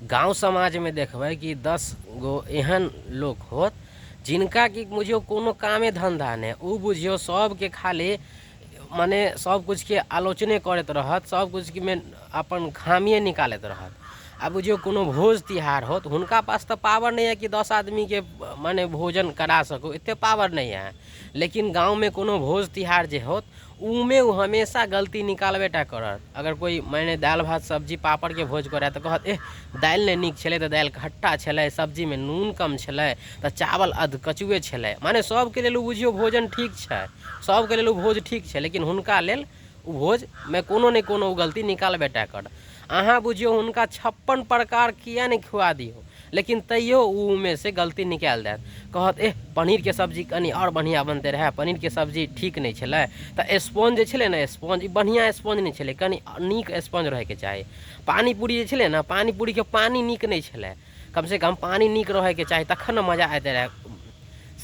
गांव समाज में देखबै कि 10 गो एहन लोग होत जिनका कि बुझियो कोनो कामे धंधा नहीं, उ बुझियो सबके खाली माने सब कुछ के आलोचने करत रहत, सब कुछ के में अपन खामिए निकालत रहत। आ बुझियो कोनो भोज तिहार होत, हुनका पास तो पावर नहीं है कि 10 आदमी के माने भोजन करा सको, इतने पावर नहीं है। लेकिन गांव में कोनो भोज तिहार जे होत उमे वो हमेशा गलती निकालबेटा करत। अगर कोई मैंने दाल भात सब्जी पापड़ के भोज करे तो कहत दाल नहीं नीक छलै तो दाल खट्टा छलै, सब्जी में नून कम छलै तो चावल अधकचुए छलै। माने सबके लेल बुझियो भोजन ठीक छै, सबके लेल भोज ठीक छै, लेकिन हुनका लेल उ भोज में कोनो ने कोनो गलती निकालबेटा कर। अहाँ बुझियो हुनका 56 प्रकार किया नहीं खुआ दियो, लेकिन तैयो उ में से गलती निकाल देत। कहत पनीर के सब्जी कनी और बढ़िया बनते रहे, पनीर के सब्जी ठीक नहीं छलै तो स्पॉन्ज जे छलै ना, स्पॉन्ज बढ़िया स्पॉन्ज नहीं छलै, कनी नीक स्पॉन्ज रहे के चाही। पानी पूरी जे छलै ना, पानी पूरी के पानी नीक नहीं छलै, कम से कम पानी नीक रहे के चाही, तखन न मजा आते रहे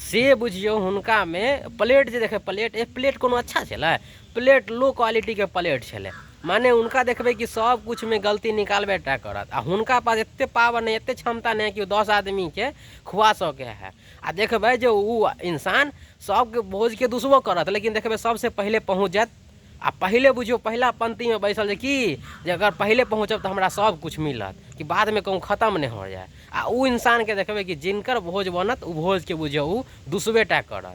से। बुझियो हुनका में प्लेट जे देखे, प्लेट कोनो अच्छा छलै, प्लेट लो क्वालिटी के प्लेट छलै। माने उनका देखबे कि सब कुछ में गलती निकालबेटा करत। आ हुनका पास एते पावर नहीं, एते क्षमता नहीं कि 10 आदमी के खुआ सके है। आ देखबे जो उ इंसान सबके भोज के दुसबो करत, लेकिन देखबे सबसे पहले पहुँच जात। आ पहले बुझियो पहला पंक्ति में बैसल कि जे अगर पहले पहुँचब तो हमरा सब कुछ मिलत, कि बाद में कहूँ खत्म नहीं हो जाए। आ उ इंसान के देखबे कि जिनकर भोज बनत उ भोज के बुझियो उ दुसबेटा करत।